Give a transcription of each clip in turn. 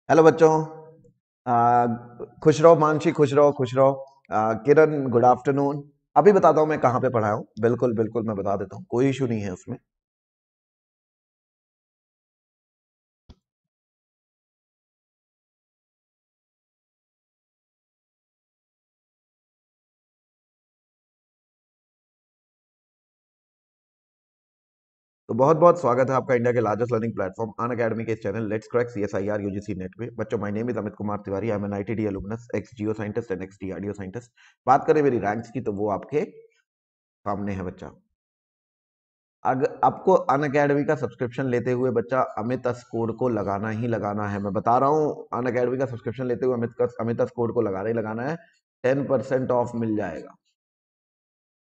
Hello बच्चों। खुश रहो मानसी, खुश रहो खुश रहो। किरण, गुड आफ्टरनून। अभी बताता हूँ मैं कहाँ पे पढ़ा हूँ। बिल्कुल बिल्कुल मैं बता देता हूँ, कोई इशू नहीं है उसमें। तो बहुत बहुत स्वागत है आपका इंडिया के largest learning platform Unacademy के channel let's crack CSIR UGC NET पे। बच्चों, my name is Amit Kumar Tiwari. I am an ITD alumnus, ex geo scientist and ex DRDO scientist. बात करें मेरी रैंक्स की तो वो आपके सामने है बच्चा। अगर आपको अन अकेडमी का सब्सक्रिप्शन लेते हुए बच्चा अमित स्कोर को लगाना ही लगाना है। मैं बता रहा हूँ, अन अकेडमी का सब्सक्रिप्शन लेते हुए अमित स्कोर को लगाना ही लगाना है। 10% ऑफ मिल जाएगा।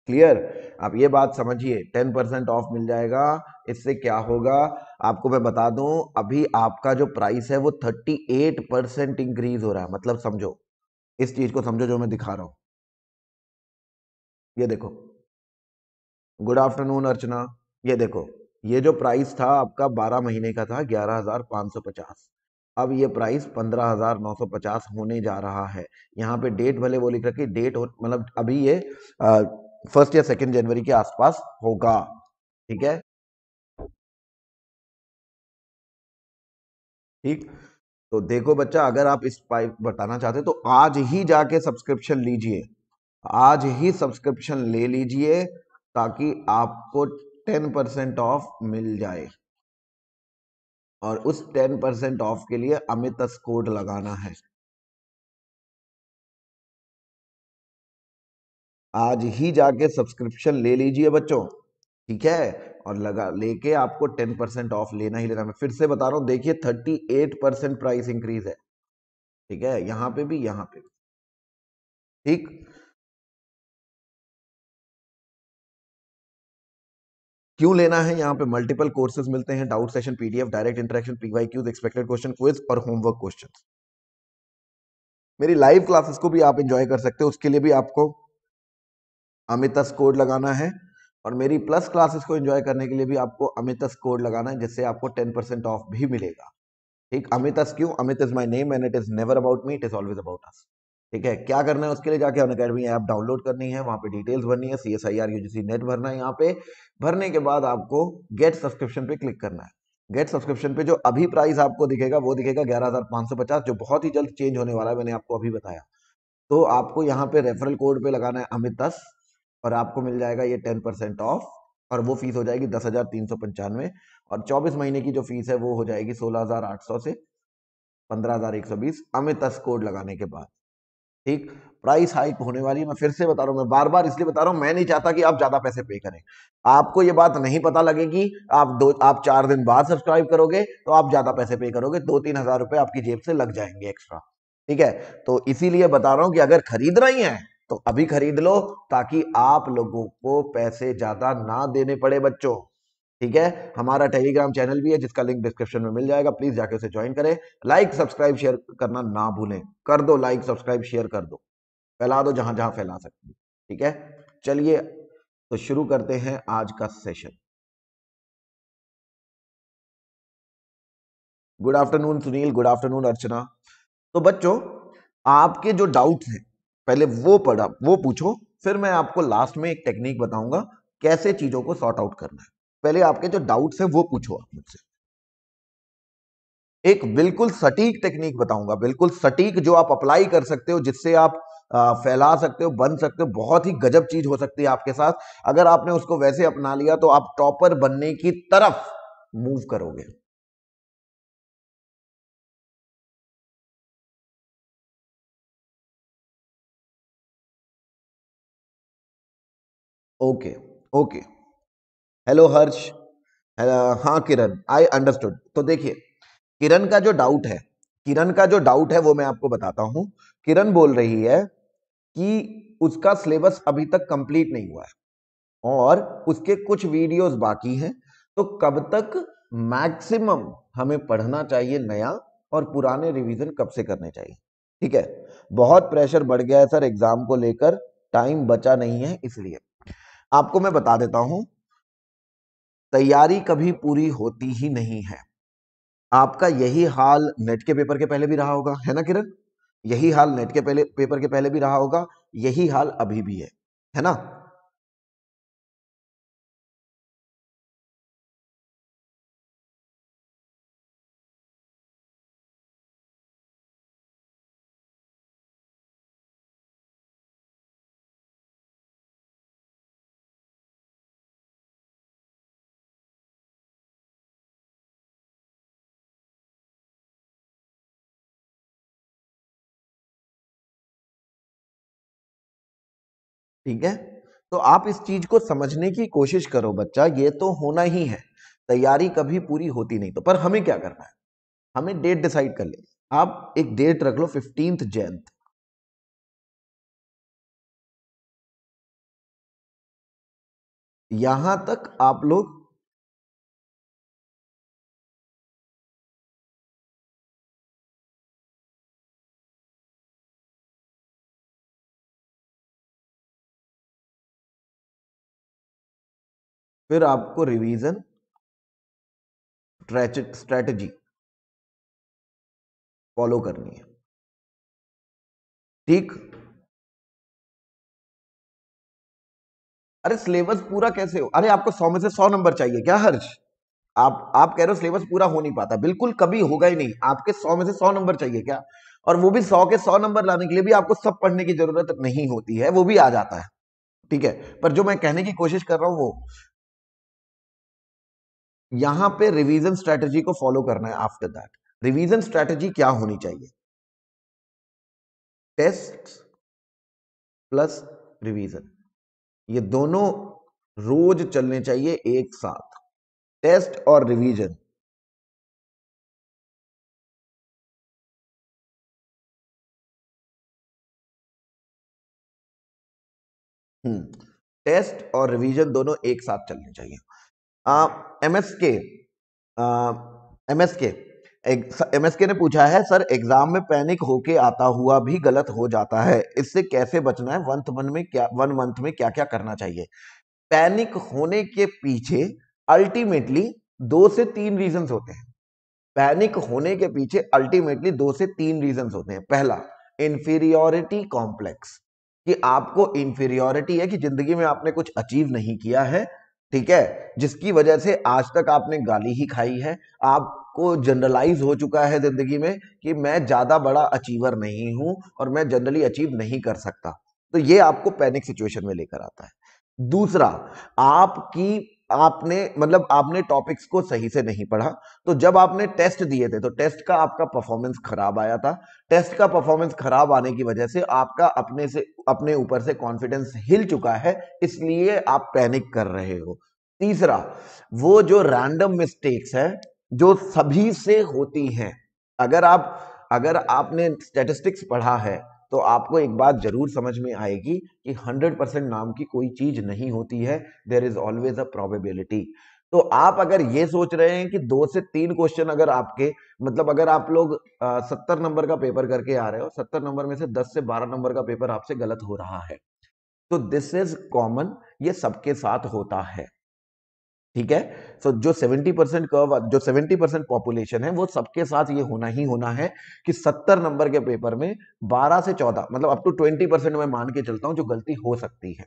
क्लियर? आप ये बात समझिए, 10% ऑफ मिल जाएगा। इससे क्या होगा आपको मैं बता दूं, अभी आपका जो प्राइस है वो 38% इंक्रीज हो रहा है। मतलब समझो, इस चीज को समझो जो मैं दिखा रहा हूं। ये देखो, गुड आफ्टरनून अर्चना। ये देखो, ये जो प्राइस था आपका 12 महीने का था 11,550। अब ये प्राइस 15,950 होने जा रहा है। यहाँ पे डेट भले वो लिख रखी, डेट मतलब अभी ये 1 या 2 जनवरी के आसपास होगा। ठीक है? ठीक। तो देखो बच्चा, अगर आप इस पाइप बताना चाहते तो आज ही जाके सब्सक्रिप्शन लीजिए। आज ही सब्सक्रिप्शन ले लीजिए ताकि आपको 10% ऑफ मिल जाए। और उस 10% ऑफ के लिए अमित कोड लगाना है। आज ही जाके सब्सक्रिप्शन ले लीजिए बच्चों। ठीक है? और लगा लेके आपको 10% ऑफ लेना ही लेना। मैं फिर से बता रहा हूं, देखिए 38% प्राइस इंक्रीज है। ठीक है? यहां पे भी, यहां पे भी। ठीक। क्यों लेना है? यहाँ पे मल्टीपल कोर्सेज मिलते हैं, doubt session, PDF, direct interaction, PYQs, expected question, quiz और होमवर्क क्वेश्चन। मेरी लाइव क्लासेस को भी आप एंजॉय कर सकते हो, उसके लिए भी आपको अमितस कोड लगाना है। और मेरी प्लस क्लासेस को एंजॉय करने के लिए भी आपको अमितस कोड लगाना है, जिससे आपको 10% ऑफ भी मिलेगा। ठीक? अमितस क्यों? Amit is my name and it is never about me, it is always about us. ठीक है? क्या करना है उसके लिए? जाके अनअकैडमी ऐप डाउनलोड करनी है, वहां पे डिटेल्स भरनी है, CSIR UGC नेट भरना है। यहाँ पे भरने के बाद आपको गेट सब्सक्रिप्शन पे क्लिक करना है। गेट सब्सक्रिप्शन पे जो अभी प्राइस आपको दिखेगा वो दिखेगा 11,550, जो बहुत ही जल्द चेंज होने वाला है, मैंने आपको अभी बताया। तो आपको यहाँ पे रेफरल कोड पे लगाना है अमित 10, और आपको मिल जाएगा ये 10% ऑफ। और वो फीस हो जाएगी 10,395। और 24 महीने की जो फीस है वो हो जाएगी 16,800 से 15,120 अमित कोड लगाने के बाद। ठीक? प्राइस हाइक होने वाली है। मैं फिर से बता रहा हूं, मैं बार बार इसलिए बता रहा हूं, मैं नहीं चाहता कि आप ज्यादा पैसे पे करें। आपको ये बात नहीं पता लगेगी। आप 4 दिन बाद सब्सक्राइब करोगे तो आप ज्यादा पैसे पे करोगे, 2-3 हज़ार रुपए आपकी जेब से लग जाएंगे एक्स्ट्रा। ठीक है? तो इसीलिए बता रहा हूं कि अगर खरीद रही हैं तो अभी खरीद लो, ताकि आप लोगों को पैसे ज्यादा ना देने पड़े बच्चों। ठीक है? हमारा टेलीग्राम चैनल भी है जिसका लिंक डिस्क्रिप्शन में मिल जाएगा, प्लीज जाके उसे ज्वाइन करें। लाइक सब्सक्राइब शेयर करना ना भूलें। कर दो लाइक सब्सक्राइब शेयर कर दो, फैला दो जहां जहां फैला सकते हैं। ठीक है? चलिए, तो शुरू करते हैं आज का session. Good afternoon Sunil, good afternoon Archana. तो बच्चों, आपके जो डाउट्स हैं पहले वो पूछो, फिर मैं आपको लास्ट में एक टेक्निक बताऊंगा कैसे चीजों को सॉर्ट आउट करना है। पहले आपके जो डाउट्स हैं वो पूछो आप मुझसे। एक बिल्कुल सटीक टेक्निक बताऊंगा, बिल्कुल सटीक, जो आप अप्लाई कर सकते हो, जिससे आप फैला सकते हो, बन सकते हो। बहुत ही गजब चीज हो सकती है आपके साथ। अगर आपने उसको वैसे अपना लिया तो आप टॉपर बनने की तरफ मूव करोगे। ओके। ओके। हेलो हर्ष। हाँ किरण, आई अंडरस्टूड। तो देखिए, किरण का जो डाउट है, किरण का जो डाउट है वो मैं आपको बताता हूं। किरण बोल रही है कि उसका सिलेबस अभी तक कंप्लीट नहीं हुआ है और उसके कुछ वीडियोस बाकी हैं। तो कब तक मैक्सिमम हमें पढ़ना चाहिए नया, और पुराने रिवीजन कब से करने चाहिए? ठीक है? बहुत प्रेशर बढ़ गया है सर एग्जाम को लेकर, टाइम बचा नहीं है, इसलिए आपको मैं बता देता हूं, तैयारी कभी पूरी होती ही नहीं है। आपका यही हाल नेट के पेपर के पहले भी रहा होगा, है ना किरण? यही हाल नेट के पहले पेपर के पहले भी रहा होगा, यही हाल अभी भी है ना? ठीक है, तो आप इस चीज को समझने की कोशिश करो बच्चा, ये तो होना ही है, तैयारी कभी पूरी होती नहीं। तो पर हमें क्या करना है, हमें डेट डिसाइड कर लेनी। आप एक डेट रख लो 15th जैन, यहां तक आप लोग फिर आपको रिवीजन स्ट्रेटजी फॉलो करनी है। ठीक, अरे सिलेबस पूरा कैसे हो, अरे आपको 100 में से 100 नंबर चाहिए क्या हर्ष? आप कह रहे हो सिलेबस पूरा हो नहीं पाता, बिल्कुल कभी होगा ही नहीं। आपके 100 में से 100 नंबर चाहिए क्या? और वो भी 100 के 100 नंबर लाने के लिए भी आपको सब पढ़ने की जरूरत नहीं होती है, वो भी आ जाता है। ठीक है, पर जो मैं कहने की कोशिश कर रहा हूं वो यहां पे रिवीजन स्ट्रेटजी को फॉलो करना है। आफ्टर दैट रिवीजन स्ट्रेटजी क्या होनी चाहिए? टेस्ट प्लस रिवीजन, ये दोनों रोज चलने चाहिए एक साथ, टेस्ट और रिवीजन। टेस्ट और रिवीजन दोनों एक साथ चलने चाहिए। एमएसके एमएसके एमएसके ने पूछा है, सर एग्जाम में पैनिक होके आता हुआ भी गलत हो जाता है, इससे कैसे बचना है? 1 मंथ में क्या क्या करना चाहिए? पैनिक होने के पीछे अल्टीमेटली 2 से 3 रीजंस होते हैं। पैनिक होने के पीछे अल्टीमेटली 2 से 3 रीजंस होते हैं। पहला, इंफीरियोरिटी कॉम्प्लेक्स, कि आपको इंफीरियोरिटी है कि जिंदगी में आपने कुछ अचीव नहीं किया है, ठीक है, जिसकी वजह से आज तक आपने गाली ही खाई है। आपको जनरलाइज हो चुका है जिंदगी में कि मैं ज्यादा बड़ा अचीवर नहीं हूं और मैं जनरली अचीव नहीं कर सकता, तो ये आपको पैनिक सिचुएशन में लेकर आता है। दूसरा, आपकी आपने मतलब आपने टॉपिक्स को सही से नहीं पढ़ा, तो जब आपने टेस्ट दिए थे तो टेस्ट का आपका परफॉर्मेंस खराब आया था। टेस्ट का परफॉर्मेंस खराब आने की वजह से आपका अपने ऊपर से कॉन्फिडेंस हिल चुका है, इसलिए आप पैनिक कर रहे हो। तीसरा, वो जो रैंडम मिस्टेक्स है जो सभी से होती हैं, अगर आपने स्टैटिस्टिक्स पढ़ा है तो आपको एक बात जरूर समझ में आएगी कि 100% नाम की कोई चीज नहीं होती है, there is always a probability. तो आप अगर ये सोच रहे हैं कि 2 से 3 क्वेश्चन अगर आपके मतलब अगर आप लोग 70 नंबर का पेपर करके आ रहे हो, 70 नंबर में से 10 से 12 नंबर का पेपर आपसे गलत हो रहा है, तो दिस इज कॉमन, ये सबके साथ होता है। ठीक है, सो जो 70% कर्व, जो 70% पॉपुलेशन है, वो सबके साथ ये होना ही होना है कि 70 नंबर के पेपर में 12 से 14 मतलब अप टू 20% मैं मान के चलता हूं जो गलती हो सकती है।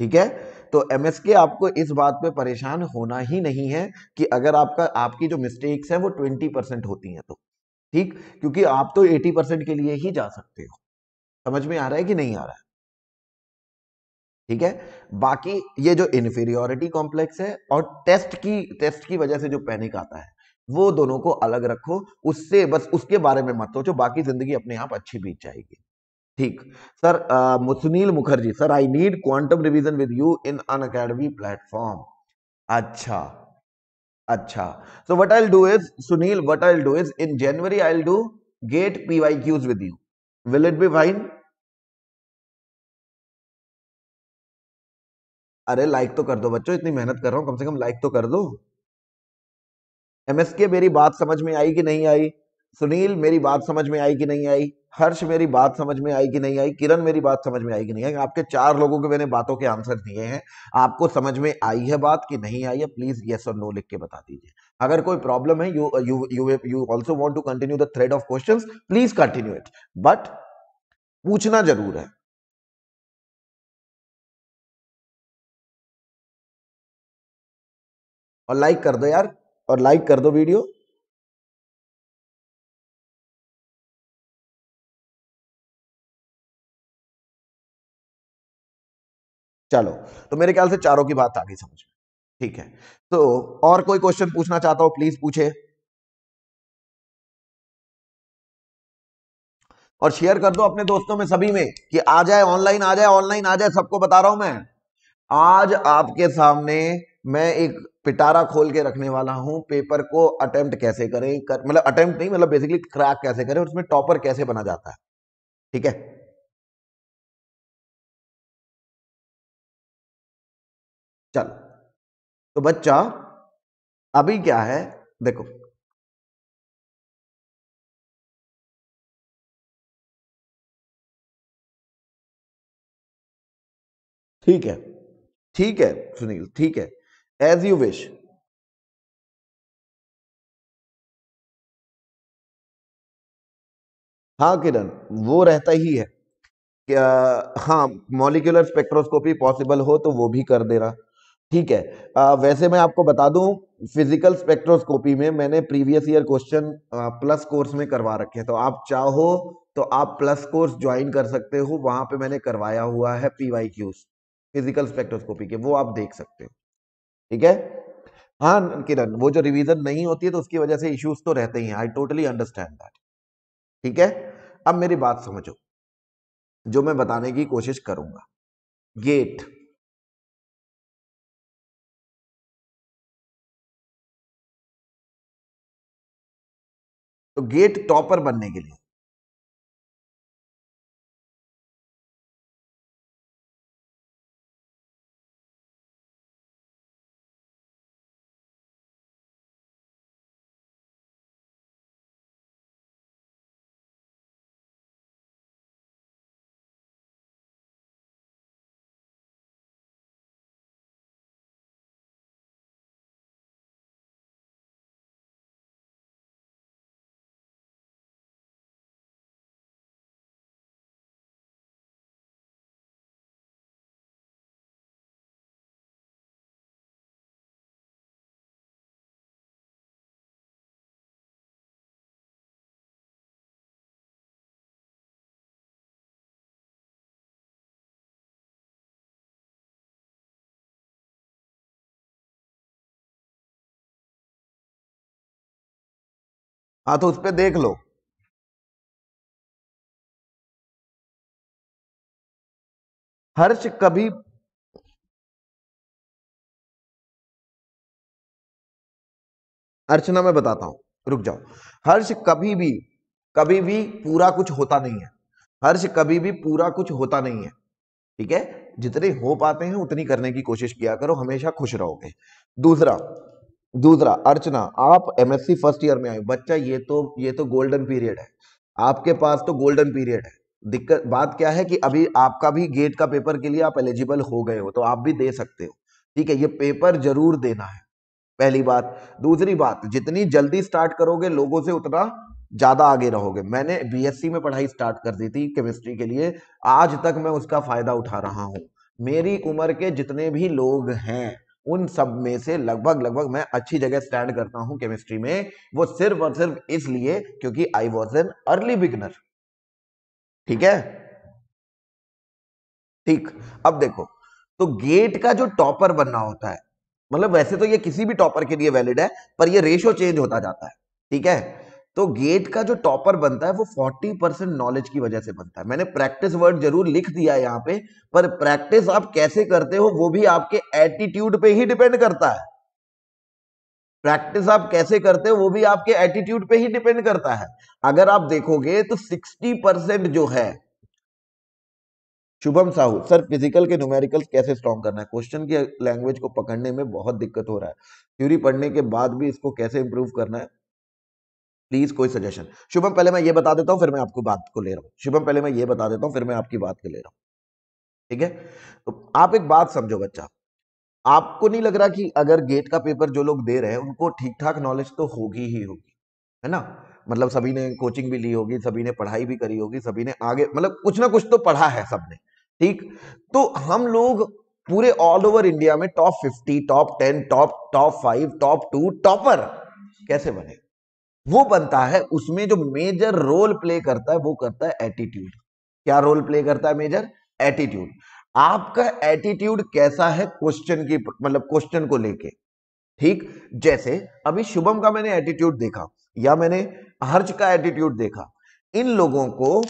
ठीक है, तो एमएसके आपको इस बात पे परेशान होना ही नहीं है कि अगर आपकी जो मिस्टेक्स है वो 20% होती हैं तो ठीक, क्योंकि आप तो 80% के लिए ही जा सकते हो। समझ में आ रहा है कि नहीं आ रहा है? ठीक है, बाकी ये जो इन्फीरियोरिटी कॉम्प्लेक्स है और टेस्ट की वजह से जो पैनिक आता है, वो दोनों को अलग रखो, उससे बस उसके बारे में मत सोचो, बाकी जिंदगी अपने आप अच्छी बीत जाएगी। ठीक, sir Sunil Mukherjee, sir I need quantum revision with you in Unacademy platform. अच्छा, अच्छा, so what I'll do is, Sunil, what I'll do is in January I'll do GATE PYQs with you. Will it be fine? अरे like तो कर दो बच्चों, इतनी मेहनत कर रहा हूं, कम से कम लाइक तो कर दो। एमएसके मेरी बात समझ में आई कि नहीं आई? सुनील मेरी बात समझ में आई कि नहीं आई? हर्ष मेरी बात समझ में आई कि नहीं आई? किरण मेरी बात समझ में आई कि नहीं आई? आपके 4 लोगों के मैंने बातों के आंसर दिए हैं, आपको समझ में आई है बात कि नहीं आई है? प्लीज यस और नो लिख के बता दीजिए। अगर कोई प्रॉब्लम है, you also want to continue the thread of questions, please continue it, but पूछना जरूर है। और लाइक कर दो यार, और लाइक कर दो वीडियो। चलो, तो मेरे ख्याल से चारों की बात आ गई समझ में। ठीक है, तो और कोई क्वेश्चन पूछना चाहता हो प्लीज पूछे, और शेयर कर दो अपने दोस्तों में, सभी में, कि आ जाए ऑनलाइन, आ जाए ऑनलाइन, आ जाए। सबको बता रहा हूं मैं, आज आपके सामने मैं एक पिटारा खोल के रखने वाला हूं, पेपर को अटेम्प्ट कैसे करें, मतलब अटेम्प्ट नहीं, मतलब बेसिकली क्रैक कैसे करें, उसमें टॉपर कैसे बना जाता है। ठीक है, चल, तो बच्चा अभी क्या है, देखो, ठीक है, ठीक है सुनील, ठीक है, एज यू विश। हाँ किरण, वो रहता ही है। क्या, हाँ, मॉलिक्यूलर स्पेक्ट्रोस्कोपी पॉसिबल हो तो वो भी कर दे रहा। ठीक है, वैसे मैं आपको बता दूं, फिजिकल स्पेक्ट्रोस्कोपी में मैंने previous year question plus course में करवा रखे हैं, तो आप चाहो तो आप प्लस कोर्स ज्वाइन कर सकते हो, वहां पे मैंने करवाया हुआ है PYQs फिजिकल स्पेक्ट्रोस्कोपी के, वो आप देख सकते हो। ठीक है, हाँ किरण, वो जो रिवीजन नहीं होती है तो उसकी वजह से इश्यूज तो रहते ही हैं, आई टोटली अंडरस्टैंड दैट। ठीक है, अब मेरी बात समझो, जो मैं बताने की कोशिश करूंगा। गेट, तो गेट टॉपर बनने के लिए, हाँ तो उस पर देख लो। हर्ष कभी, अर्चना मैं बताता हूं, रुक जाओ। हर्ष कभी भी पूरा कुछ होता नहीं है। हर्ष कभी भी पूरा कुछ होता नहीं है। ठीक है, जितने हो पाते हैं उतनी करने की कोशिश किया करो, हमेशा खुश रहोगे। दूसरा, दूसरा अर्चना, आप MSc फर्स्ट ईयर में आए हो। बच्चा, ये तो गोल्डन पीरियड है, आपके पास तो गोल्डन पीरियड है। दिक्कत बात क्या है कि अभी आपका भी गेट का पेपर के लिए आप एलिजिबल हो गए हो, तो आप भी दे सकते हो। ठीक है, ये पेपर जरूर देना है, पहली बात। दूसरी बात, जितनी जल्दी स्टार्ट करोगे लोगों से उतना ज्यादा आगे रहोगे। मैंने BSc में पढ़ाई स्टार्ट कर दी थी केमिस्ट्री के लिए, आज तक मैं उसका फायदा उठा रहा हूं। मेरी उम्र के जितने भी लोग हैं उन सब में से लगभग लगभग मैं अच्छी जगह स्टैंड करता हूं केमिस्ट्री में, वो सिर्फ और सिर्फ इसलिए क्योंकि I was an early beginner. ठीक है, ठीक। अब देखो, तो गेट का जो टॉपर बनना होता है, मतलब वैसे तो ये किसी भी टॉपर के लिए वैलिड है, पर ये रेशियो चेंज होता जाता है। ठीक है, तो गेट का जो टॉपर बनता है वो 40% नॉलेज की वजह से बनता है। मैंने प्रैक्टिस वर्ड जरूर लिख दिया है यहां पे, पर प्रैक्टिस आप कैसे करते हो वो भी आपके एटीट्यूड पे ही डिपेंड करता है। प्रैक्टिस आप कैसे करते हो वो भी आपके एटीट्यूड पे ही डिपेंड करता है। अगर आप देखोगे तो 60% जो है, शुभम साहू सर, फिजिकल के न्यूमेरिकल्स कैसे स्ट्रॉन्ग करना है, क्वेश्चन की लैंग्वेज को पकड़ने में बहुत दिक्कत हो रहा है, थ्योरी पढ़ने के बाद भी इसको कैसे इंप्रूव करना है, प्लीज कोई सजेशन। शुभम, पहले मैं ये बता देता हूं फिर मैं आपको बात को ले रहा हूं। शुभम, पहले मैं ये बता देता हूं फिर मैं आपकी बात को ले रहा हूं। ठीक है, तो आप एक बात समझो बच्चा, आपको नहीं लग रहा कि अगर गेट का पेपर जो लोग दे रहे हैं उनको ठीक ठाक नॉलेज तो होगी ही होगी, है ना? मतलब सभी ने कोचिंग भी ली होगी, सभी ने पढ़ाई भी करी होगी, सभी ने आगे मतलब कुछ ना कुछ तो पढ़ा है सबने, ठीक? तो हम लोग पूरे ऑल ओवर इंडिया में top 50, top 10, top 5, top 2 topper कैसे बने? वो बनता है, उसमें जो मेजर रोल प्ले करता है वो करता है एटीट्यूड। क्या रोल प्ले करता है मेजर? एटीट्यूड। आपका एटीट्यूड कैसा है क्वेश्चन की, मतलब क्वेश्चन को लेके, ठीक? जैसे अभी शुभम का मैंने एटीट्यूड देखा या मैंने हर्ष का एटीट्यूड देखा, इन लोगों को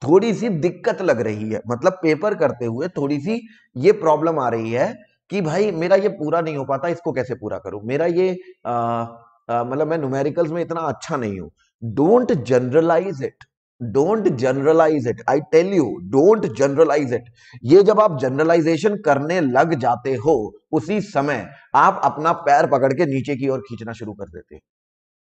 थोड़ी सी दिक्कत लग रही है, मतलब पेपर करते हुए थोड़ी सी ये प्रॉब्लम आ रही है कि भाई मेरा ये पूरा नहीं हो पाता, इसको कैसे पूरा करूं, मेरा ये मतलब मैं न्यूमेरिकल्स में इतना अच्छा नहीं हूं। Don't generalise it, don't generalise it, I tell you, don't generalise it. ये जब आप जनरलाइजेशन करने लग जाते हो, उसी समय आप अपना पैर पकड़ के नीचे की ओर खींचना शुरू कर देते हो,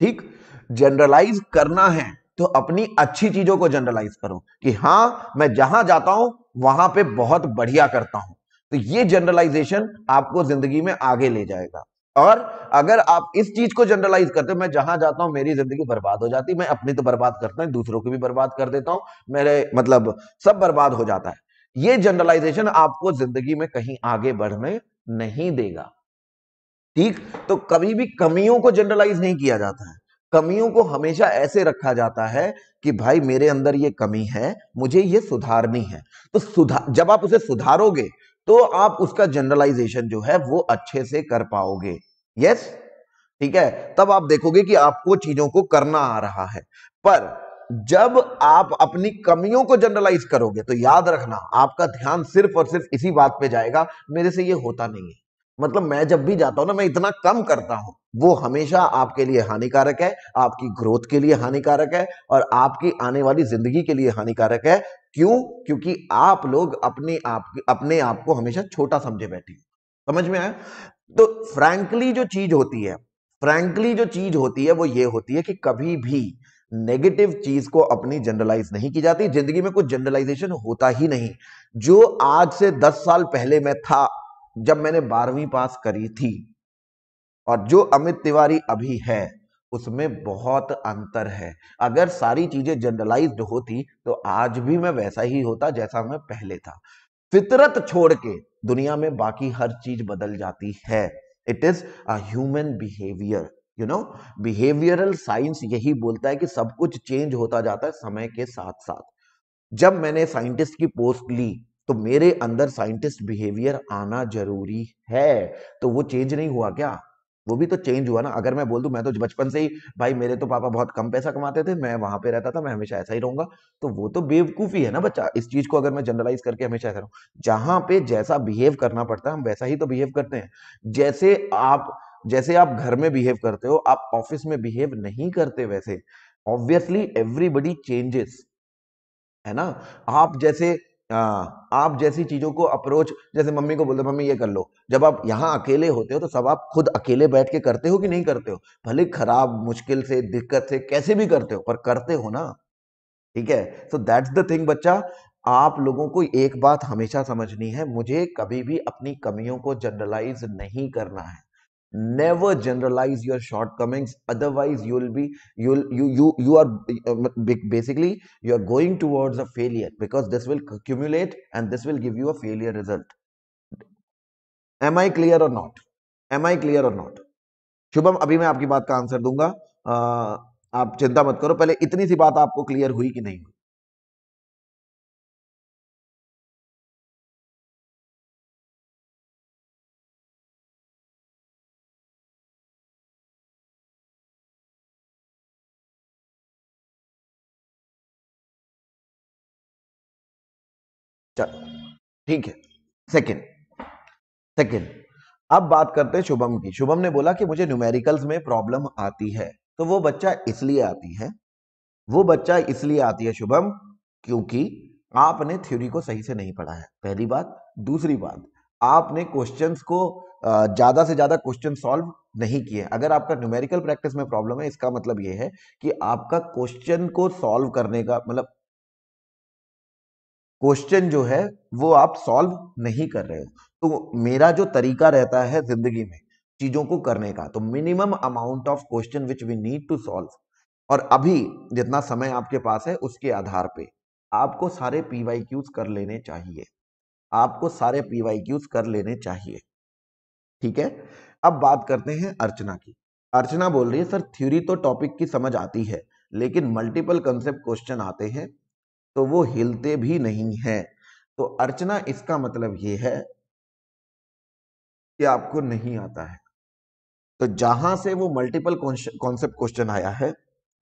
ठीक? जनरलाइज करना है तो अपनी अच्छी चीजों को जनरलाइज करो कि हां मैं जहां जाता हूं वहां पे बहुत बढ़िया करता हूं, तो ये जनरलाइजेशन आपको जिंदगी में आगे ले जाएगा। और अगर आप इस चीज को जनरलाइज करते हो, मैं जहां जाता हूं मेरी जिंदगी बर्बाद हो जाती, मैं अपनी तो बर्बाद करता हूं, दूसरों की भी बर्बाद कर देता हूं, मेरे मतलब सब बर्बाद हो जाता है, ये जनरलाइजेशन आपको जिंदगी में कहीं आगे बढ़ने नहीं देगा, ठीक? तो कभी भी कमियों को जनरलाइज नहीं किया जाता है, कमियों को हमेशा ऐसे रखा जाता है कि भाई मेरे अंदर ये कमी है, मुझे ये सुधारनी है। तो जब आप उसे सुधारोगे तो आप उसका जनरलाइजेशन जो है वो अच्छे से कर पाओगे। यस, ठीक है? तब आप देखोगे कि आपको चीजों को करना आ रहा है। पर जब आप अपनी कमियों को जनरलाइज करोगे तो याद रखना आपका ध्यान सिर्फ और सिर्फ इसी बात पे जाएगा, मेरे से ये होता नहीं है, मतलब मैं जब भी जाता हूं ना मैं इतना कम करता हूं, वो हमेशा आपके लिए हानिकारक है, आपकी ग्रोथ के लिए हानिकारक है और आपकी आने वाली जिंदगी के लिए हानिकारक है। क्यों? क्योंकि आप लोग अपने आप को हमेशा छोटा समझे बैठे हैं। समझ में आया? तो फ्रैंकली जो चीज होती है वो ये होती है कि कभी भी नेगेटिव चीज को अपनी जनरलाइज नहीं की जाती, जिंदगी में कुछ जनरलाइजेशन होता ही नहीं। जो आज से 10 साल पहले मैं था जब मैंने 12वीं पास करी थी और जो अमित तिवारी अभी है उसमें बहुत अंतर है। अगर सारी चीजें जनरलाइज्ड होती तो आज भी मैं वैसा ही होता जैसा मैं पहले था। फितरत छोड़ के दुनिया में बाकी हर चीज बदल जाती है। It is a human behaviour, you know, behavioural science यही बोलता है कि सब कुछ चेंज होता जाता है समय के साथ साथ। जब मैंने साइंटिस्ट की पोस्ट ली तो मेरे अंदर साइंटिस्ट बिहेवियर आना जरूरी है, तो वो चेंज नहीं हुआ क्या? वो भी तो चेंज हुआ ना। अगर मैं बोल दूं मैं तो बचपन से ही, भाई मेरे तो पापा बहुत कम पैसा कमाते थे, मैं वहां पे रहता था, मैं हमेशा ऐसा ही रहूंगा, तो वो तो बेवकूफी है ना बच्चा। इस चीज को अगर मैं जनरलाइज करके हमेशा ऐसा रहूं, जहां पे जैसा बिहेव करना पड़ता है हम वैसा ही तो बिहेव करते हैं। जैसे आप जैसे आप घर में बिहेव करते हो आप ऑफिस में बिहेव नहीं करते वैसे। ऑब्वियसली एवरीबडी चेंजेस, है ना? आप जैसे आप जैसी चीजों को अप्रोच, जैसे मम्मी को बोलते मम्मी ये कर लो, जब आप यहाँ अकेले होते हो तो सब आप खुद अकेले बैठ के करते हो कि नहीं करते हो? भले खराब, मुश्किल से, दिक्कत से, कैसे भी करते हो पर करते हो ना, ठीक है? सो दैट्स द थिंग बच्चा। आप लोगों को एक बात हमेशा समझनी है, मुझे कभी भी अपनी कमियों को जनरलाइज नहीं करना है। Never generalize your shortcomings, otherwise you are basically you are going towards a failure, because this will accumulate and this will give you a failure result. Am I clear or not? Am I clear or not? Shubham, अभी मैं आपकी बात का answer दूंगा। आप चिंता मत करो, पहले इतनी सी बात आपको क्लियर हुई कि नहीं हुई? चल, ठीक है। सेकंड सेकंड अब बात करते हैं शुभम की। शुभम ने बोला कि मुझे न्यूमेरिकल्स में प्रॉब्लम आती है, तो वो बच्चा इसलिए आती है शुभम, क्योंकि आपने थ्योरी को सही से नहीं पढ़ा है, पहली बात। दूसरी बात, आपने क्वेश्चंस को ज्यादा से ज्यादा क्वेश्चन सॉल्व नहीं किए। अगर आपका न्यूमेरिकल प्रैक्टिस में प्रॉब्लम है, इसका मतलब यह है कि आपका क्वेश्चन को सॉल्व करने का मतलब क्वेश्चन जो है वो आप सॉल्व नहीं कर रहे हो। तो मेरा जो तरीका रहता है जिंदगी में चीजों को करने का, तो minimum amount of question which we need to solve, और अभी जितना समय आपके पास है उसके आधार पे आपको सारे पीवाईक्यूज कर लेने चाहिए, आपको सारे पीवाईक्यूज कर लेने चाहिए। ठीक है, अब बात करते हैं अर्चना की। अर्चना बोल रही है सर थ्योरी तो टॉपिक की समझ आती है, लेकिन मल्टीपल कंसेप्ट क्वेश्चन आते हैं तो वो हिलते भी नहीं है। तो अर्चना इसका मतलब ये है कि आपको नहीं आता है। तो जहां से वो मल्टीपल कॉन्सेप्ट क्वेश्चन आया है,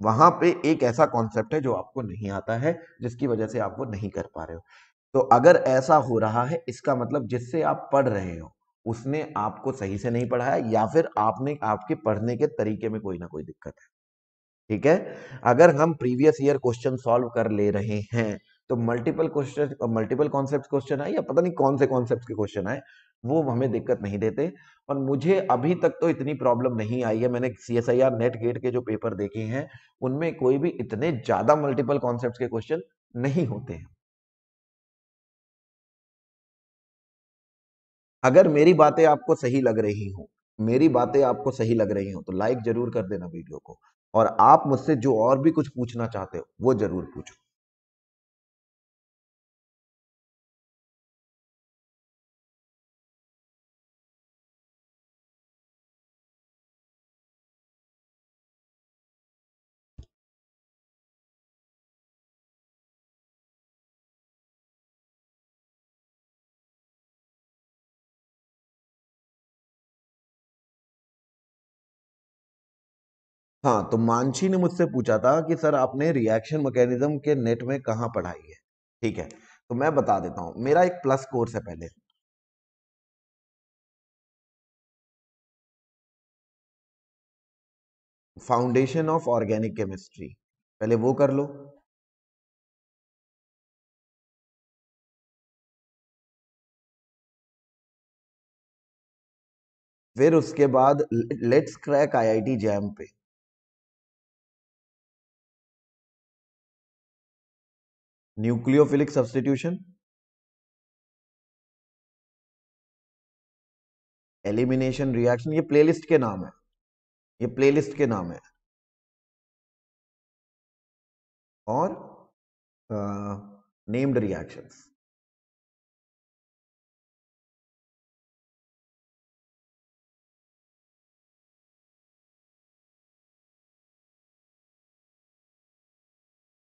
वहां पे एक ऐसा कॉन्सेप्ट है जो आपको नहीं आता है, जिसकी वजह से आप वो नहीं कर पा रहे हो। तो अगर ऐसा हो रहा है, इसका मतलब जिससे आप पढ़ रहे हो उसने आपको सही से नहीं पढ़ाया, या फिर आपने आपके पढ़ने के तरीके में कोई ना कोई दिक्कत है। ठीक है, अगर हम प्रीवियस ईयर क्वेश्चन सॉल्व कर ले रहे हैं तो multiple question, multiple concept question आए या पता नहीं कौन से कॉन्सेप्ट के क्वेश्चन आए, वो हमें दिक्कत नहीं देते। और मुझे अभी तक तो इतनी प्रॉब्लम नहीं आई है, मैंने सीएसआईआर नेट गेट के जो पेपर देखे हैं उनमें कोई भी इतने ज्यादा मल्टीपल कॉन्सेप्ट के क्वेश्चन नहीं होते हैं। अगर मेरी बातें आपको सही लग रही हो, मेरी बातें आपको सही लग रही हो तो लाइक जरूर कर देना वीडियो को, और आप मुझसे जो और भी कुछ पूछना चाहते हो वो जरूर पूछो। हाँ, तो मानसी ने मुझसे पूछा था कि सर आपने रिएक्शन मैकेनिज्म के नेट में कहाँ पढ़ाई है। ठीक है, तो मैं बता देता हूँ, मेरा एक प्लस कोर्स है पहले, फाउंडेशन ऑफ ऑर्गेनिक केमिस्ट्री, पहले वो कर लो। फिर उसके बाद लेट्स क्रैक आईआईटी जैम पे, न्यूक्लियोफिलिक सब्स्टिट्यूशन, एलिमिनेशन रिएक्शन, ये प्लेलिस्ट के नाम है, ये प्लेलिस्ट के नाम है। और नेम्ड रिएक्शंस।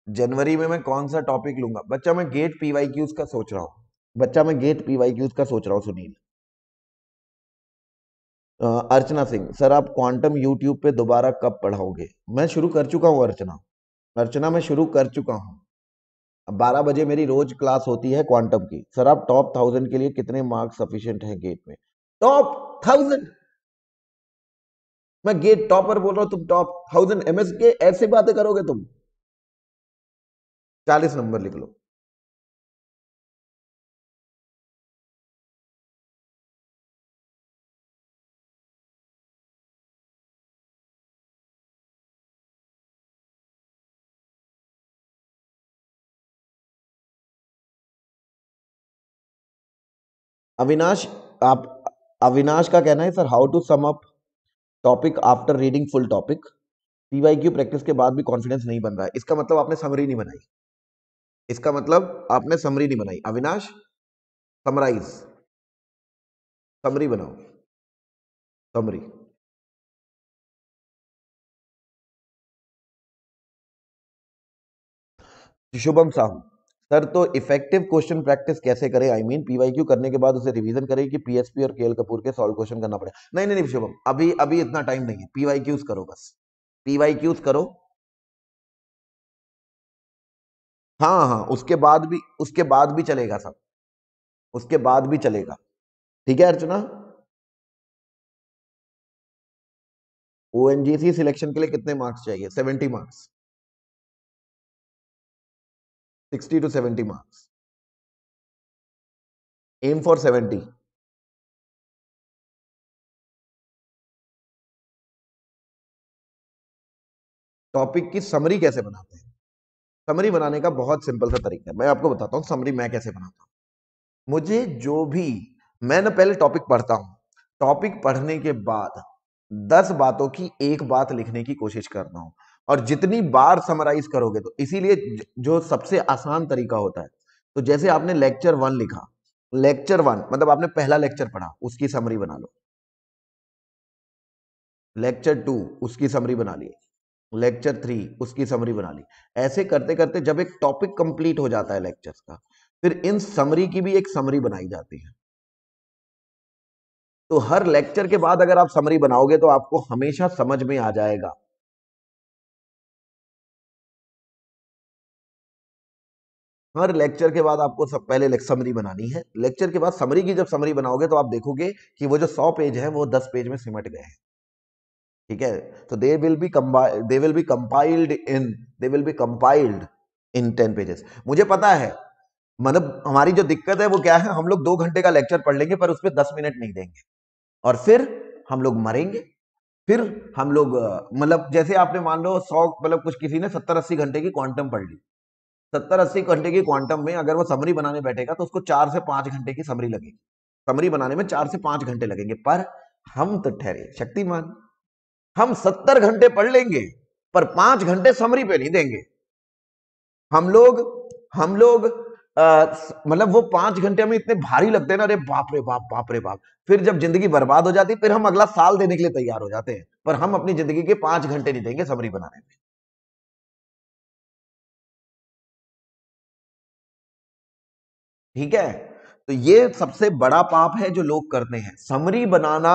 जनवरी में मैं कौन सा टॉपिक लूंगा बच्चा, मैं गेट पीवाईक्यूज का सोच रहा हूं, बच्चा मैं गेट पीवाईक्यूज का सोच रहा हूं सुनील। अर्चना सिंह सर आप क्वांटम यूट्यूब पे दोबारा कब पढ़ाओगे? मैं शुरू कर चुका हूँ अर्चना, अर्चना मैं शुरू कर चुका हूँ। अब 12 बजे मेरी रोज क्लास होती है क्वांटम की। सर आप टॉप 1000 के लिए कितने मार्क्स सफिशिएंट हैं गेट में? टॉप 1000? मैं गेट टॉपर बोल रहा हूँ, तुम टॉप 1000 एमएस के ऐसे बातें करोगे तुम? 40 नंबर लिख लो। अविनाश, आप, अविनाश का कहना है sir how to sum up topic after reading full topic, PYQ practice के बाद भी कॉन्फिडेंस नहीं बन रहा है। इसका मतलब आपने समरी नहीं बनाई, इसका मतलब आपने समरी नहीं बनाई। अविनाश, समराइज, समरी बनाओ, समरी। शुभम साहू सर तो इफेक्टिव क्वेश्चन प्रैक्टिस कैसे करें, आई मीन पीवाईक्यू करने के बाद उसे रिवीजन करें कि पीएसपी और केएल कपूर के सॉल्व क्वेश्चन करना पड़े? नहीं नहीं नहीं शुभम, अभी अभी इतना टाइम नहीं है, पीवाईक्यूज करो बस, पीवाईक्यूज करो। हाँ हाँ, उसके बाद भी चलेगा सब, उसके बाद भी चलेगा। ठीक है अर्चना, ओएनजीसी सिलेक्शन के लिए कितने मार्क्स चाहिए? 70 marks, 60 to 70 marks, aim for 70। Topic की समरी कैसे बनाते हैं? समरी बनाने का बहुत सिंपल सा तरीका है, मैं आपको बताता हूँ समरी मैं कैसे बनाता हूँ। मुझे जो भी मैं ना पहले टॉपिक पढ़ता हूं, टॉपिक पढ़ने के बाद 10 बातों की एक बात लिखने की कोशिश करता हूं, और जितनी बार समराइज करोगे तो इसीलिए जो सबसे आसान तरीका होता है, तो जैसे आपने लेक्चर 1 लिखा, लेक्चर 1 मतलब आपने पहला लेक्चर पढ़ा, उसकी समरी बना लो। लेक्चर 2 उसकी समरी बना ली, लेक्चर 3 उसकी समरी बना ली। ऐसे करते करते जब एक टॉपिक कंप्लीट हो जाता है लेक्चर्स का, फिर इन समरी की भी एक समरी बनाई जाती है। तो हर लेक्चर के बाद अगर आप समरी बनाओगे तो आपको हमेशा समझ में आ जाएगा। हर लेक्चर के बाद आपको सब पहले समरी बनानी है। लेक्चर के बाद समरी की जब समरी बनाओगे तो आप देखोगे कि वो जो 100 पेज है वो 10 पेज में सिमट गए हैं। ठीक है, तो they will be compiled in 10 pages. मुझे पता है, मतलब हमारी जो दिक्कत है वो क्या है, हम लोग 2 घंटे का लेक्चर पढ़ लेंगे पर उसमें 10 मिनट नहीं देंगे, और फिर हम लोग मरेंगे। फिर हम लोग मतलब जैसे आपने मान लो 100 मतलब कुछ किसी ने 70-80 घंटे की क्वांटम पढ़ ली, 70-80 घंटे की क्वांटम में अगर वो समरी बनाने बैठेगा तो उसको 4 से 5 घंटे की समरी लगेगी। समरी बनाने में 4 से 5 घंटे लगेंगे, पर हम तो ठहरे शक्तिमान, हम 70 घंटे पढ़ लेंगे पर 5 घंटे समरी पे नहीं देंगे। हम लोग हम लोग मतलब वो 5 घंटे हमें इतने भारी लगते हैं ना, अरे बाप रे बाप, बाप रे बाप। फिर जब जिंदगी बर्बाद हो जाती है फिर हम अगला साल देने के लिए तैयार हो जाते हैं, पर हम अपनी जिंदगी के 5 घंटे नहीं देंगे समरी बनाने में। ठीक है, तो ये सबसे बड़ा पाप है जो लोग करते हैं, समरी बनाना।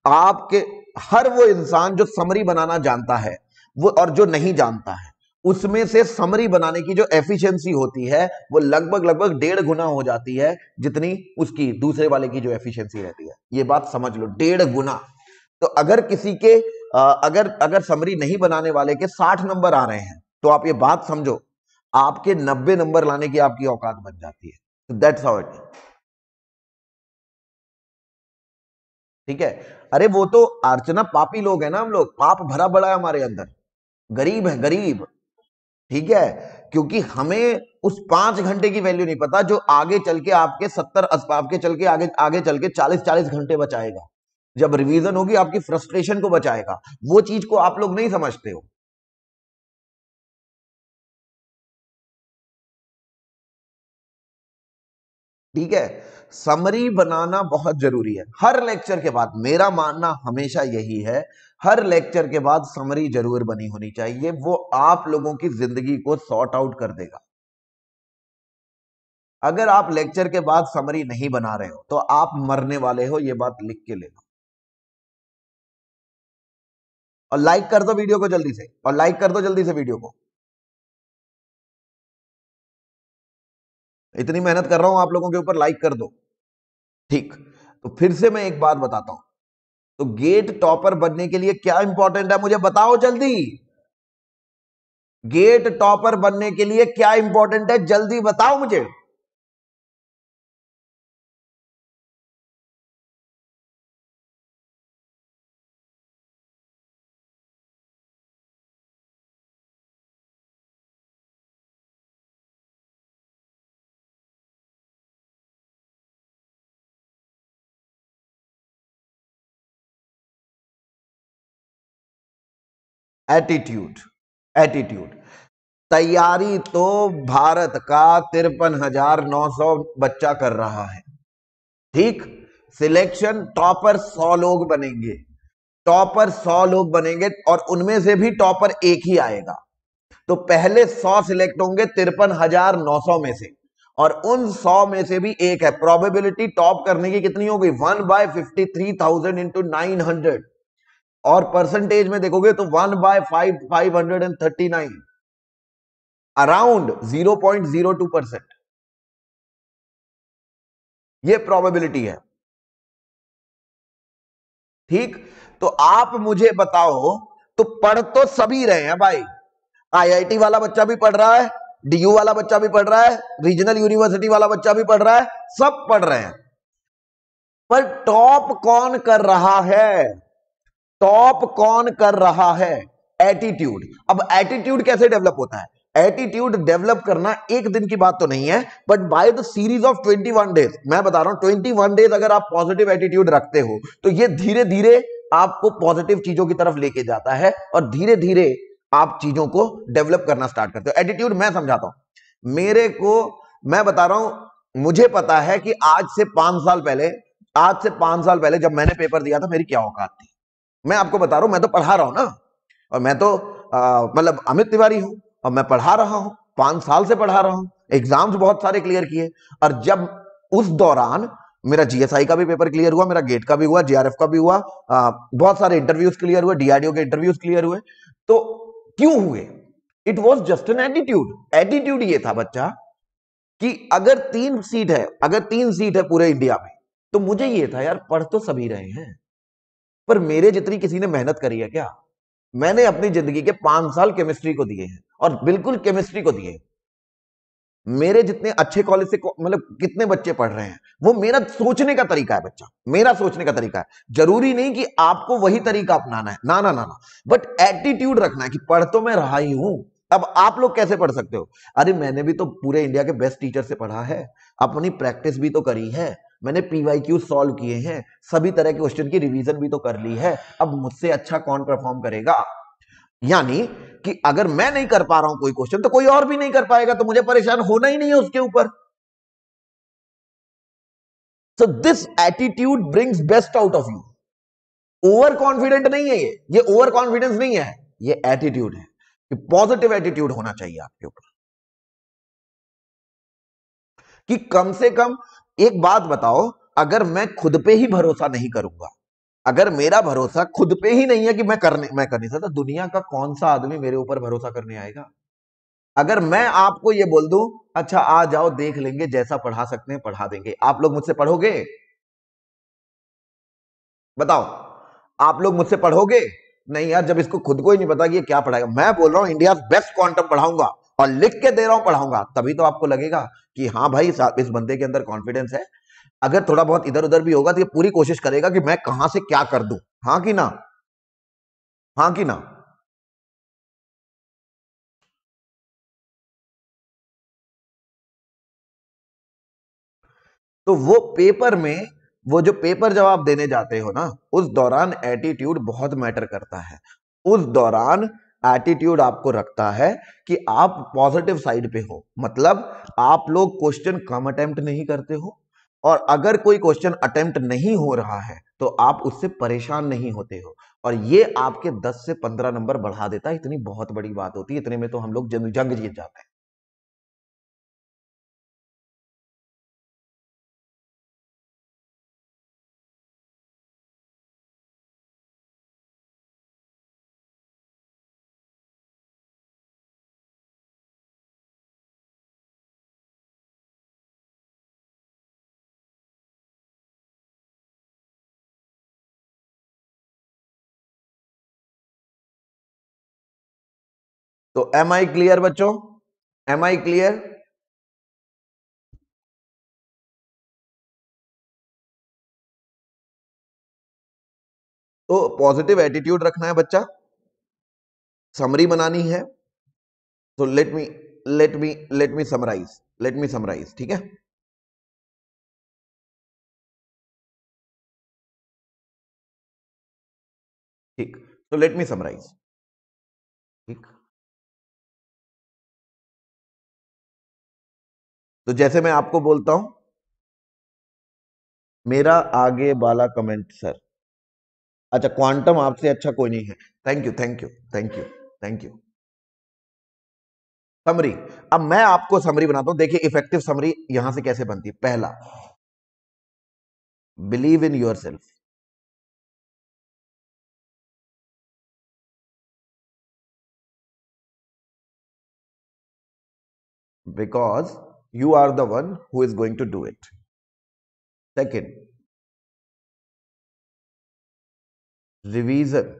आपके हर वो इंसान जो समरी बनाना जानता है वो, और जो नहीं जानता है, उसमें से समरी बनाने की जो एफिशिएंसी होती है वो लगभग लगभग 1.5 गुना हो जाती है जितनी उसकी दूसरे वाले की जो एफिशिएंसी रहती है। ये बात समझ लो, 1.5 गुना। तो अगर किसी के अगर अगर समरी नहीं बनाने वाले के 60 नंबर आ रहे हैं तो आप ये बात समझो, आपके 90 नंबर लाने की आपकी औकात बन जाती है। That's how it. ठीक है, अरे वो तो अर्चना पापी लोग हैं ना, हम लोग पाप भरा बड़ा है हमारे अंदर, गरीब है गरीब। ठीक है, क्योंकि हमें उस 5 घंटे की वैल्यू नहीं पता जो आगे चल के आपके 70 आपके चल के आगे आगे चल के 40-40 घंटे बचाएगा। जब रिवीजन होगी आपकी फ्रस्ट्रेशन को बचाएगा, वो चीज को आप लोग नहीं समझते हो। ठीक है, समरी बनाना बहुत जरूरी है। हर लेक्चर के बाद मेरा मानना हमेशा यही है, हर लेक्चर के बाद समरी जरूर बनी होनी चाहिए, वो आप लोगों की जिंदगी को सॉर्ट आउट कर देगा। अगर आप लेक्चर के बाद समरी नहीं बना रहे हो तो आप मरने वाले हो, ये बात लिख के लेना। और लाइक कर दो वीडियो को जल्दी से, और लाइक कर दो जल्दी से वीडियो को। इतनी मेहनत कर रहा हूं आप लोगों के ऊपर, लाइक कर दो। ठीक, तो फिर से मैं एक बात बताता हूं, तो गेट टॉपर बनने के लिए क्या इंपॉर्टेंट है मुझे बताओ जल्दी। गेट टॉपर बनने के लिए क्या इंपॉर्टेंट है जल्दी बताओ मुझे। Attitude, attitude. तैयारी तो भारत का 53,900 बच्चा कर रहा है। ठीक, सिलेक्शन टॉपर 100 लोग बनेंगे, टॉपर 100 लोग बनेंगे और उनमें से भी टॉपर एक ही आएगा। तो पहले 100 सिलेक्ट होंगे 53,900 में से, और उन 100 में से भी एक है। प्रोबेबिलिटी टॉप करने की कितनी होगी, 1/53,000 इंटू 900, और परसेंटेज में देखोगे तो 1/539, अराउंड 0.02%। ये प्रोबेबिलिटी है। ठीक, तो आप मुझे बताओ, तो पढ़ तो सभी रहे हैं भाई, आईआईटी वाला बच्चा भी पढ़ रहा है, डीयू वाला बच्चा भी पढ़ रहा है, रीजनल यूनिवर्सिटी वाला बच्चा भी पढ़ रहा है, सब पढ़ रहे हैं, पर टॉप कौन कर रहा है, टॉप कौन कर रहा है, एटीट्यूड। अब एटीट्यूड कैसे डेवलप होता है, एटीट्यूड डेवलप करना एक दिन की बात तो नहीं है, but by the series of 21 days, मैं बता रहा हूं 21 डेज अगर आप पॉजिटिव एटीट्यूड रखते हो तो ये धीरे धीरे आपको पॉजिटिव चीजों की तरफ लेके जाता है और धीरे धीरे आप चीजों को डेवलप करना स्टार्ट करते हो। एटीट्यूड मैं समझाता हूं, मेरे को, मैं बता रहा हूं, मुझे पता है कि आज से 5 साल पहले जब मैंने पेपर दिया था मेरी क्या औकात थी। मैं आपको बता रहा हूं, मैं तो पढ़ा रहा हूं ना, और मैं तो मतलब अमित तिवारी हूं और मैं पढ़ा रहा हूं, 5 साल से पढ़ा रहा हूं, एग्जाम्स बहुत सारे क्लियर किए। और जब उस दौरान मेरा जीएसआई का भी पेपर क्लियर हुआ, मेरा गेट का भी हुआ, जीआरएफ का भी हुआ, बहुत सारे इंटरव्यूज क्लियर हुए, डीआरडीओ के इंटरव्यूज क्लियर हुए। तो क्यों हुए? It was just an attitude. Attitude ये था बच्चा कि अगर तीन सीट है पूरे इंडिया में, तो मुझे ये था यार पढ़ तो सभी रहे हैं, पर मेरे जितनी किसी ने मेहनत करी है क्या? मैंने अपनी जिंदगी के 5 साल केमिस्ट्री को दिए हैं, और बिल्कुल केमिस्ट्री को दिए हैं। मेरे जितने अच्छे कॉलेज से मतलब कितने बच्चे पढ़ रहे हैं, वो मेरा सोचने का तरीका है बच्चा, मेरा सोचने का तरीका है। जरूरी नहीं कि आपको वही तरीका अपनाना है, ना ना ना ना, बट एटीट्यूड रखना है कि पढ़ तो मैं रहा ही हूं। अब आप लोग कैसे पढ़ सकते हो? अरे मैंने भी तो पूरे इंडिया के बेस्ट टीचर से पढ़ा है, अपनी प्रैक्टिस भी तो करी है, मैंने पीवाईक्यू सॉल्व किए हैं, सभी तरह के क्वेश्चन की रिवीजन भी तो कर ली है। अब मुझसे अच्छा कौन परफॉर्म करेगा? यानी कि अगर मैं नहीं कर पा रहा हूं कोई क्वेश्चन, तो कोई और भी नहीं कर पाएगा, तो मुझे परेशान होना ही नहीं है उसके ऊपर। So this attitude brings best out of you. Over confident नहीं है ये ओवर कॉन्फिडेंस नहीं है, ये एटीट्यूड है कि पॉजिटिव एटीट्यूड होना चाहिए आपके ऊपर। कि कम से कम एक बात बताओ, अगर मैं खुद पे ही भरोसा नहीं करूंगा, अगर मेरा भरोसा खुद पे ही नहीं है कि मैं कर नहीं सकता, दुनिया का कौन सा आदमी मेरे ऊपर भरोसा करने आएगा? अगर मैं आपको ये बोल दूं, अच्छा आ जाओ देख लेंगे, जैसा पढ़ा सकते हैं पढ़ा देंगे, आप लोग मुझसे पढ़ोगे? बताओ, आप लोग मुझसे पढ़ोगे? नहीं यार, जब इसको खुद को ही नहीं पता कि ये क्या पढ़ाएगा। मैं बोल रहा हूं इंडिया बेस्ट क्वांटम पढ़ाऊंगा और लिख के दे रहा हूं पढ़ाऊंगा, तभी तो आपको लगेगा कि हाँ भाई इस बंदे के अंदर कॉन्फिडेंस है। अगर थोड़ा बहुत इधर उधर भी होगा तो ये पूरी कोशिश करेगा कि मैं कहां से क्या कर दूं। हाँ कि ना? हाँ कि ना? तो वो जो पेपर जब आप देने जाते हो ना, उस दौरान एटीट्यूड बहुत मैटर करता है। उस दौरान एटीट्यूड आपको रखता है कि आप पॉजिटिव साइड पे हो, मतलब आप लोग क्वेश्चन कम अटेम्प्ट नहीं करते हो, और अगर कोई क्वेश्चन अटेम्प्ट नहीं हो रहा है तो आप उससे परेशान नहीं होते हो, और ये आपके 10 से 15 नंबर बढ़ा देता है। इतनी बहुत बड़ी बात होती है, इतने में तो हम लोग जंग जीत जाते हैं। तो एम आई क्लियर बच्चों? Am I clear? तो पॉजिटिव एटीट्यूड रखना है बच्चा, समरी बनानी है। तो लेट मी समराइज, ठीक है? ठीक। तो लेट मी समराइज। ठीक। तो जैसे मैं आपको बोलता हूं, मेरा आगे वाला कमेंट सर, अच्छा क्वांटम आपसे अच्छा कोई नहीं है। Thank you, thank you, thank you, thank you. Summary, अब मैं आपको समरी बनाता हूं, देखिए इफेक्टिव समरी यहां से कैसे बनती है। पहला, believe in yourself, because you are the one who is going to do it. Second, revision,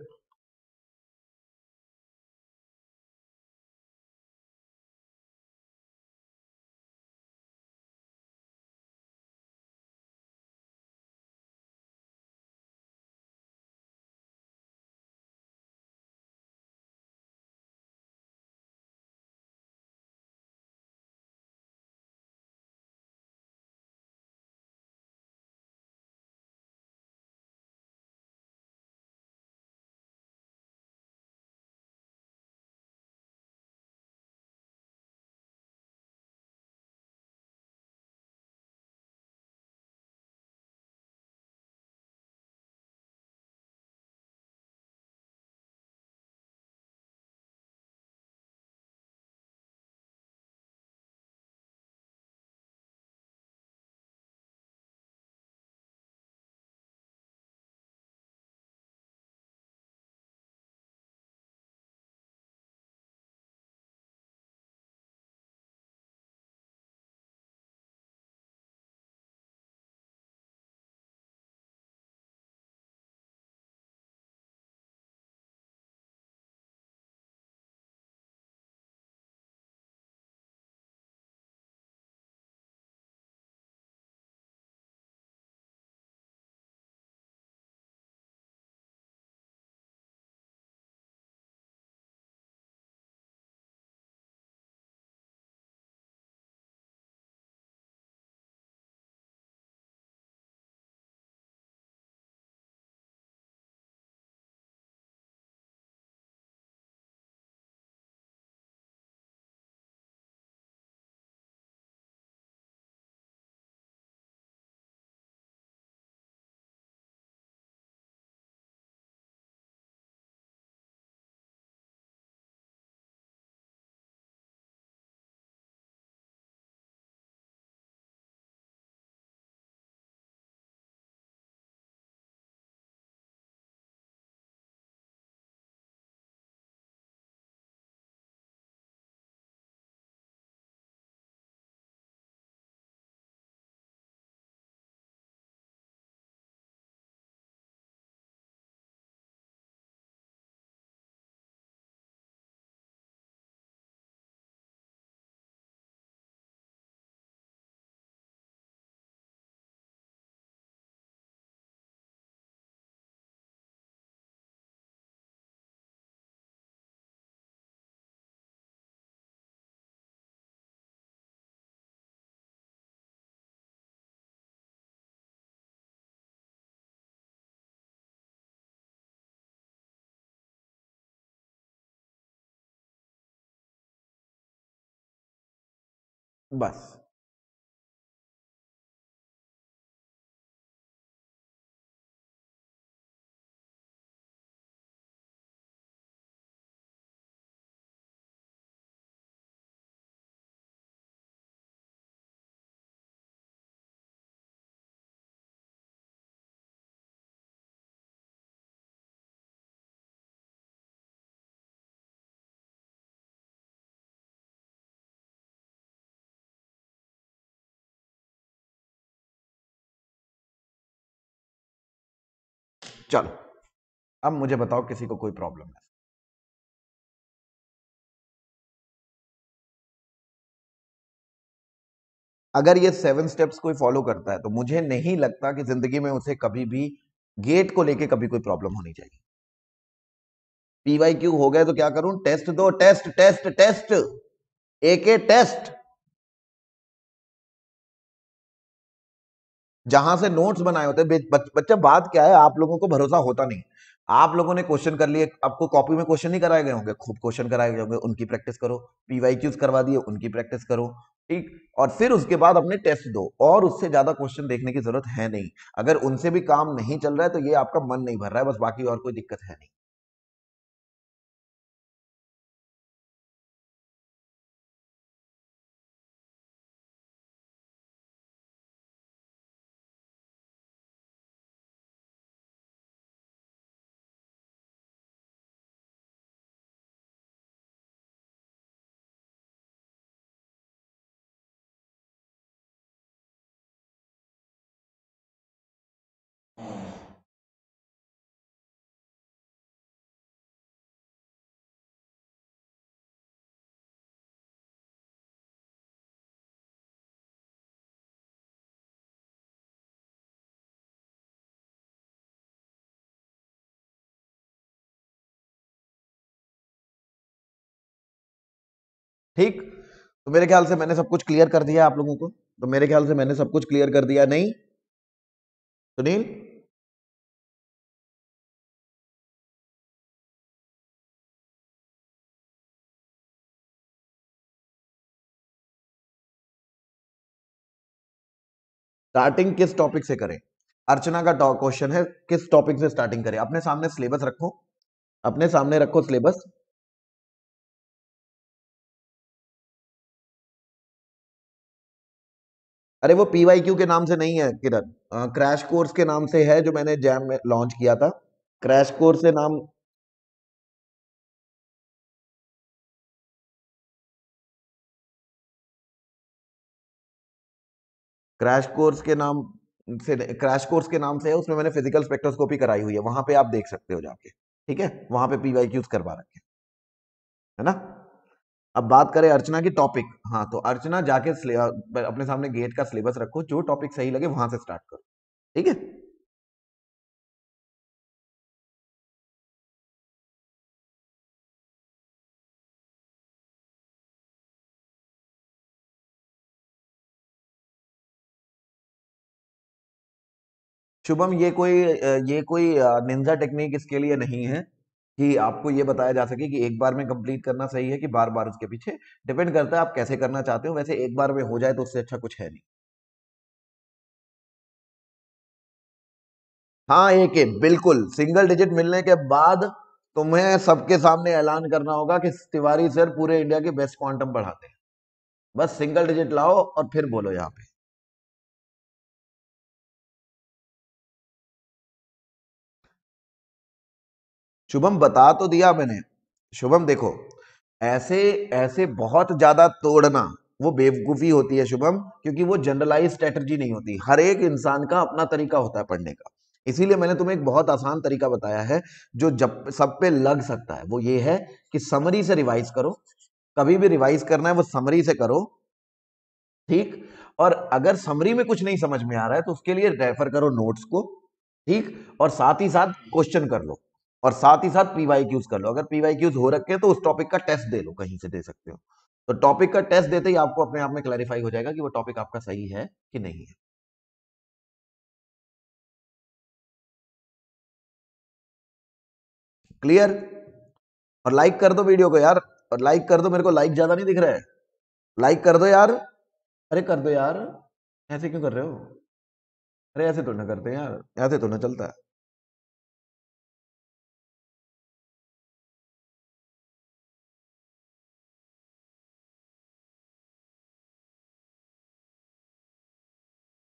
बस। चलो, अब मुझे बताओ किसी को कोई प्रॉब्लम है? अगर ये 7 स्टेप्स कोई फॉलो करता है तो मुझे नहीं लगता कि जिंदगी में उसे कभी भी गेट को लेके कभी कोई प्रॉब्लम होनी चाहिए। पीवाई क्यू हो गए तो क्या करूं? टेस्ट दो, टेस्ट टेस्ट टेस्ट, एक टेस्ट। जहां से नोट्स बनाए होते हैं बच्चा, बात क्या है, आप लोगों को भरोसा होता नहीं। आप लोगों ने क्वेश्चन कर लिए, आपको कॉपी में क्वेश्चन नहीं कराए गए होंगे, खूब क्वेश्चन कराए गए होंगे, उनकी प्रैक्टिस करो। पीवाई क्यूज करवा दिए, उनकी प्रैक्टिस करो। ठीक। और फिर उसके बाद अपने टेस्ट दो, और उससे ज्यादा क्वेश्चन देखने की जरूरत है नहीं। अगर उनसे भी काम नहीं चल रहा है तो ये आपका मन नहीं भर रहा है, बस, बाकी और कोई दिक्कत है नहीं। ठीक। तो मेरे ख्याल से मैंने सब कुछ क्लियर कर दिया आप लोगों को। तो मेरे ख्याल से मैंने सब कुछ क्लियर कर दिया, नहीं सुनील? स्टार्टिंग किस टॉपिक से करें? अर्चना का क्वेश्चन है, किस टॉपिक से स्टार्टिंग करें? अपने सामने सिलेबस रखो, अपने सामने रखो सिलेबस। अरे वो पीवाईक्यू के नाम से नहीं है किरण, क्रैश कोर्स के नाम से है, जो मैंने जैम में लॉन्च किया था। क्रैश कोर्स से नाम। क्रैश कोर्स के नाम से है, उसमें मैंने फिजिकल स्पेक्ट्रोस्कोपी कराई हुई है, वहां पे आप देख सकते हो जाके। ठीक है, वहां पे पीवाईक्यूज करवा रखे हैं, है ना? अब बात करें अर्चना की टॉपिक। हाँ, तो अर्चना जाके अपने सामने गेट का सिलेबस रखो, जो टॉपिक सही लगे वहां से स्टार्ट करो। ठीक है। शुभम, ये कोई निंजा टेक्निक इसके लिए नहीं है कि आपको ये बताया जा सके कि एक बार में कंप्लीट करना सही है कि बार बार उसके पीछे। डिपेंड करता है आप कैसे करना चाहते हो, वैसे एक बार में हो जाए तो उससे अच्छा कुछ है नहीं। हाँ, एक एक बिल्कुल सिंगल डिजिट मिलने के बाद तुम्हें सबके सामने ऐलान करना होगा कि तिवारी सर पूरे इंडिया के बेस्ट क्वांटम पढ़ाते हैं। बस सिंगल डिजिट लाओ और फिर बोलो यहाँ पे। शुभम, बता तो दिया मैंने। शुभम देखो, ऐसे ऐसे बहुत ज्यादा तोड़ना वो बेवकूफी होती है शुभम, क्योंकि वो जनरलाइज स्ट्रेटजी नहीं होती। हर एक इंसान का अपना तरीका होता है पढ़ने का। इसीलिए मैंने तुम्हें एक बहुत आसान तरीका बताया है, जो जब सब पे लग सकता है। वो ये है कि समरी से रिवाइज करो। कभी भी रिवाइज करना है वो समरी से करो। ठीक। और अगर समरी में कुछ नहीं समझ में आ रहा है तो उसके लिए रेफर करो नोट्स को। ठीक। और साथ ही साथ क्वेश्चन कर लो, और साथ ही साथ पीवाई क्यूज कर लो। अगर पीवाई क्यूज हो रखे हैं तो उस टॉपिक का टेस्ट दे लो, कहीं से दे सकते हो। तो टॉपिक का टेस्ट देते ही आपको अपने आप में क्लैरिफाई हो जाएगा कि वो टॉपिक आपका सही है कि नहीं है। क्लियर? और लाइक कर दो वीडियो को यार। और लाइक कर दो, मेरे को लाइक ज्यादा नहीं दिख रहा है। लाइक कर दो यार। अरे कर दो यार, ऐसे क्यों कर रहे हो? अरे ऐसे तो ना करते हैं यार, ऐसे तो ना चलता है।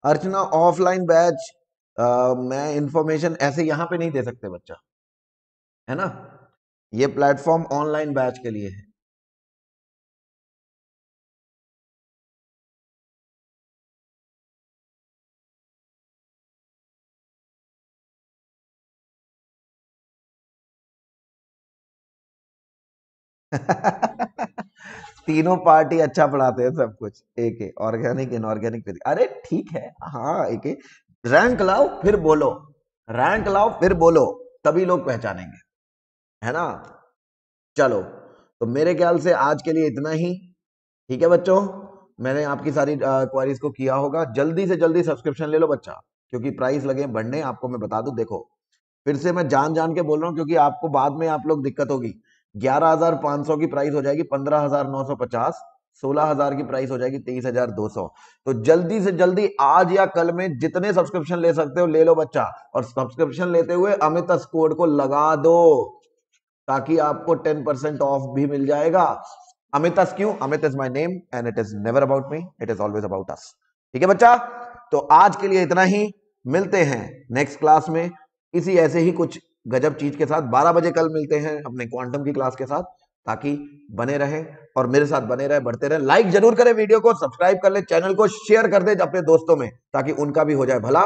अर्चना ऑफलाइन बैच, मैं इंफॉर्मेशन ऐसे यहाँ पे नहीं दे सकते बच्चा, है ना। ये प्लेटफॉर्म ऑनलाइन बैच के लिए है। तीनों पार्टी अच्छा पढ़ाते हैं सब कुछ, एक है ऑर्गेनिक इनऑर्गेनिक फिजिक्स, अरे ठीक है। हाँ एक है। रैंक लाओ फिर बोलो, रैंक लाओ फिर बोलो, तभी लोग पहचानेंगे, है ना। चलो, तो मेरे ख्याल से आज के लिए इतना ही। ठीक है बच्चों, मैंने आपकी सारी क्वारीज को किया होगा। जल्दी से जल्दी सब्सक्रिप्शन ले लो बच्चा, क्योंकि प्राइस लगे हैं बढ़ने। आपको मैं बता दूं, देखो फिर से मैं जान जान के बोल रहा हूँ, क्योंकि आपको बाद में आप लोग दिक्कत होगी। 11,500 की प्राइस हो जाएगी 15,950, 16,000 की प्राइस हो जाएगी 23,200। तो जल्दी से जल्दी आज या कल में जितने सब्सक्रिप्शन ले सकते हो ले लो बच्चा, और सब्सक्रिप्शन लेते हुए अमित कोड को लगा दो, ताकि आपको 10% ऑफ भी मिल जाएगा। अमितस क्यों? Amit is my name and it is never about me, it is always about us. ठीक है बच्चा, तो आज के लिए इतना ही। मिलते हैं नेक्स्ट क्लास में इसी ऐसे ही कुछ गजब चीज के साथ। 12 बजे कल मिलते हैं अपने क्वांटम की क्लास के साथ, ताकि बने रहे और मेरे साथ बने रहे, बढ़ते रहे। लाइक जरूर करें वीडियो को, सब्सक्राइब कर ले चैनल को, शेयर कर दे अपने दोस्तों में, ताकि उनका भी हो जाए भला।